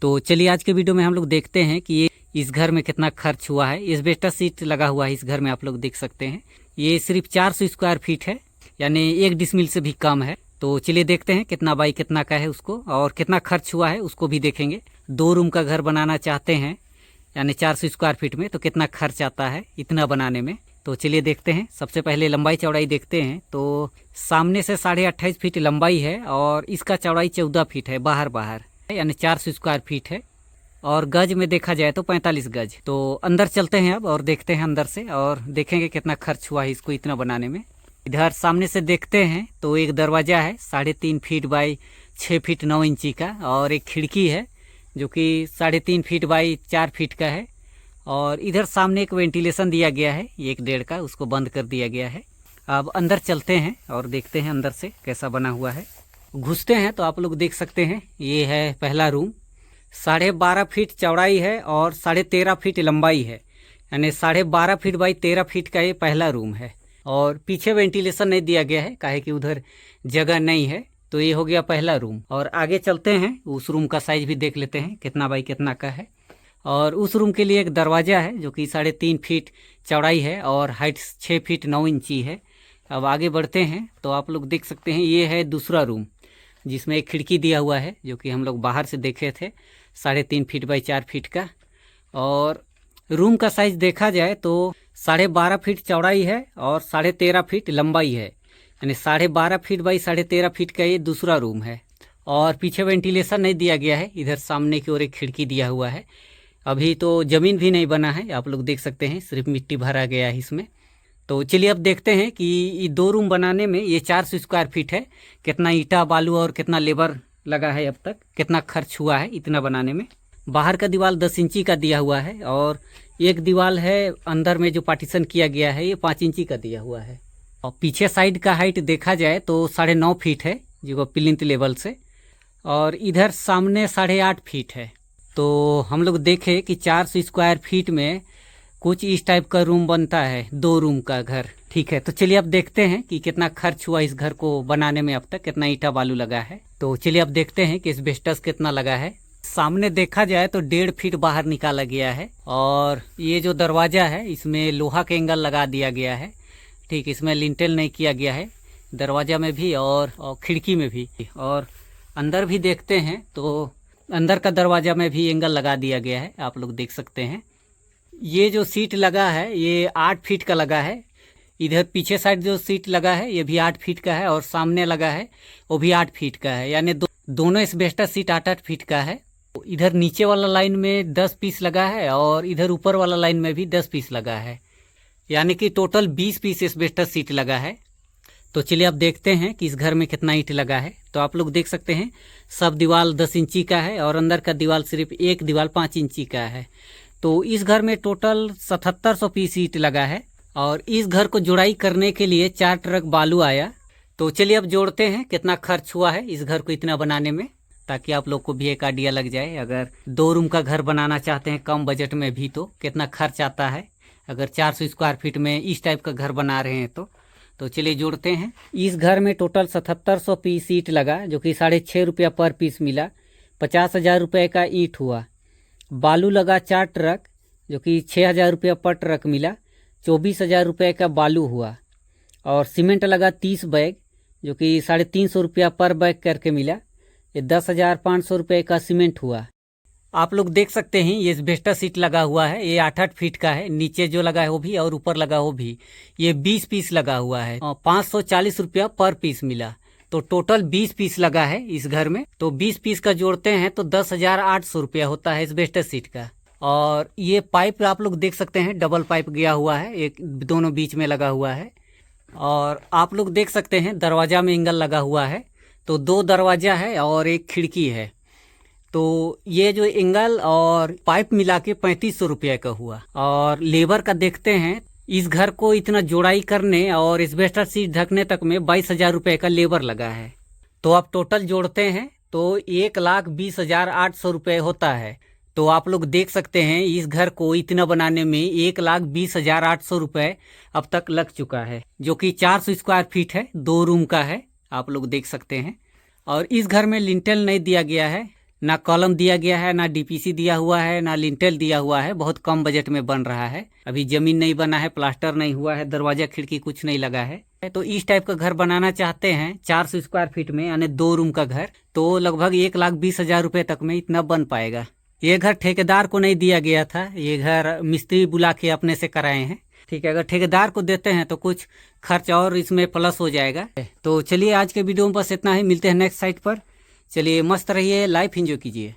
तो चलिए आज के वीडियो में हम लोग देखते हैं कि ये इस घर में कितना खर्च हुआ है। एस्बेस्टस सीट लगा हुआ है इस घर में, आप लोग देख सकते हैं। ये सिर्फ 400 स्क्वायर फीट है, यानी 1 डिसमिल से भी कम है। तो चलिए देखते हैं कितना बाई कितना का है उसको, और कितना खर्च हुआ है उसको भी देखेंगे। 2 रूम का घर बनाना चाहते हैं यानी 400 स्क्वायर फीट में, तो कितना खर्च आता है इतना बनाने में। तो चलिए देखते हैं। सबसे पहले लंबाई चौड़ाई देखते हैं। तो सामने से 28.5 फीट लंबाई है और इसका चौड़ाई 14 फीट है बाहर यानी 400 स्क्वायर फीट है। और गज में देखा जाए तो 45 गज। तो अंदर चलते हैं अब और देखते हैं अंदर से, और देखेंगे कितना खर्च हुआ है इसको इतना बनाने में। इधर सामने से देखते हैं तो एक दरवाज़ा है 3.5 फीट बाई 6 फीट 9 इंची का, और एक खिड़की है जो कि 3.5 फीट बाई 4 फीट का है। और इधर सामने एक वेंटिलेशन दिया गया है 1.5 का, उसको बंद कर दिया गया है। अब अंदर चलते हैं और देखते हैं अंदर से कैसा बना हुआ है। घुसते हैं तो आप लोग देख सकते हैं ये है पहला रूम। 12.5 फीट चौड़ाई है और 13.5 फीट लंबाई है, यानी 12.5 फीट बाई 13 फीट का ये पहला रूम है। और पीछे वेंटिलेशन नहीं दिया गया है, काहे कि उधर जगह नहीं है। तो ये हो गया पहला रूम। और आगे चलते हैं, उस रूम का साइज भी देख लेते हैं कितना बाई कितना का है। और उस रूम के लिए एक दरवाज़ा है जो कि 3.5 फीट चौड़ाई है और हाइट 6 फीट 9 इंची है। अब आगे बढ़ते हैं तो आप लोग देख सकते हैं ये है दूसरा रूम, जिसमें एक खिड़की दिया हुआ है जो कि हम लोग बाहर से देखे थे 3.5 फीट बाई 4 फीट का। और रूम का साइज देखा जाए तो 12.5 फीट चौड़ाई है और 13.5 फीट लंबाई है, यानी 12.5 फीट बाई 13.5 फीट का ये दूसरा रूम है। और पीछे वेंटिलेशन नहीं दिया गया है, इधर सामने की ओर एक खिड़की दिया हुआ है। अभी तो ज़मीन भी नहीं बना है, आप लोग देख सकते हैं, सिर्फ मिट्टी भरा गया है इसमें। तो चलिए अब देखते हैं कि ये 2 रूम बनाने में ये 400 स्क्वायर फीट है, कितना ईंटा बालू और कितना लेबर लगा है, अब तक कितना खर्च हुआ है इतना बनाने में। बाहर का दीवार 10 इंची का दिया हुआ है, और एक दीवार है अंदर में जो पार्टीशन किया गया है ये 5 इंची का दिया हुआ है। और पीछे साइड का हाइट देखा जाए तो 9.5 फीट है जो प्लिंथ लेवल से, और इधर सामने 8.5 फीट है। तो हम लोग देखें कि 400 स्क्वायर फीट में कुछ इस टाइप का रूम बनता है, 2 रूम का घर। ठीक है, तो चलिए अब देखते हैं कि कितना खर्च हुआ इस घर को बनाने में, अब तक कितना ईंटा बालू लगा है। तो चलिए अब देखते हैं कि एस्बेस्टस कितना लगा है। सामने देखा जाए तो 1.5 फीट बाहर निकाला गया है, और ये जो दरवाज़ा है इसमें लोहा का एंगल लगा दिया गया है। ठीक, इसमें लिंटेल नहीं किया गया है, दरवाज़ा में भी और खिड़की में भी। और अंदर भी देखते हैं तो अंदर का दरवाज़ा में भी एंगल लगा दिया गया है, आप लोग देख सकते हैं। ये जो सीट लगा है ये 8 फीट का लगा है। इधर पीछे साइड जो सीट लगा है ये भी 8 फीट का है, और सामने लगा है वो भी 8 फीट का है, यानी दोनों एस्बेस्टस सीट 8-8 फीट का है। इधर नीचे वाला लाइन में 10 पीस लगा है और इधर ऊपर वाला लाइन में भी 10 पीस लगा है, यानी कि टोटल 20 पीस एस्बेस्टस सीट लगा है। तो चलिए अब देखते हैं कि इस घर में कितना ईंट लगा है। तो आप लोग देख सकते हैं सब दीवार 10 इंची का है, और अंदर का दीवार सिर्फ एक दीवार 5 इंची का है। तो इस घर में टोटल 7700 पीस ईंट लगा है, और इस घर को जुड़ाई करने के लिए 4 ट्रक बालू आया। तो चलिए अब जोड़ते हैं कितना खर्च हुआ है इस घर को इतना बनाने में, ताकि आप लोग को भी एक आइडिया लग जाए। अगर 2 रूम का घर बनाना चाहते हैं कम बजट में भी, तो कितना खर्च आता है अगर 400 स्क्वायर फीट में इस टाइप का घर बना रहे हैं तो चलिए जोड़ते हैं। इस घर में टोटल 7700 पीस ईंट लगा, जो कि 6.5 रुपया पर पीस मिला। 50,000 रुपये का ईंट हुआ। बालू लगा 4 ट्रक, जो कि 6,000 रुपया पर ट्रक मिला। 24,000 रुपये का बालू हुआ। और सीमेंट लगा 30 बैग, जो कि 350 रुपया पर बैग करके मिला। ये 10,500 रुपये का सीमेंट हुआ। आप लोग देख सकते हैं ये एस्बेस्टस सीट लगा हुआ है, ये 8-8 फीट का है। नीचे जो लगा है वो भी और ऊपर लगा वो भी। ये 20 पीस लगा हुआ है, 540 रुपया पर पीस मिला। तो टोटल 20 पीस लगा है इस घर में। तो 20 पीस का जोड़ते हैं तो 10,800 रुपया होता है एस्बेस्टस सीट का। और ये पाइप आप लोग देख सकते हैं डबल पाइप गया हुआ है, एक दोनों बीच में लगा हुआ है। और आप लोग देख सकते हैं दरवाज़ा में एंगल लगा हुआ है, तो 2 दरवाज़ा है और एक खिड़की है। तो ये जो एंगल और पाइप मिला के 3500 रुपये का हुआ। और लेबर का देखते हैं, इस घर को इतना जोड़ाई करने और एस्बेस्टस सीट ढकने तक में 22,000 रुपये का लेबर लगा है। तो आप टोटल जोड़ते हैं तो 1,20,800 रुपये होता है। तो आप लोग देख सकते हैं इस घर को इतना बनाने में 1,20,800 रुपये अब तक लग चुका है, जो कि 400 स्क्वायर फीट है, 2 रूम का है, आप लोग देख सकते हैं। और इस घर में लिंटेल नहीं दिया गया है, ना कॉलम दिया गया है, ना डीपीसी दिया हुआ है, ना लिंटेल दिया हुआ है। बहुत कम बजट में बन रहा है। अभी जमीन नहीं बना है, प्लास्टर नहीं हुआ है, दरवाजा खिड़की कुछ नहीं लगा है। तो इस टाइप का घर बनाना चाहते हैं 400 स्क्वायर फीट में, यानी 2 रूम का घर, तो लगभग 1,20,000 रुपए तक में इतना बन पाएगा। ये घर ठेकेदार को नहीं दिया गया था, ये घर मिस्त्री बुला के अपने से कराए हैं। ठीक है, अगर ठेकेदार को देते हैं तो कुछ खर्च और इसमें प्लस हो जाएगा। तो चलिए आज के वीडियो में बस इतना ही, मिलते हैं नेक्स्ट साइट पर। चलिए मस्त रहिए, लाइफ एंजॉय कीजिए।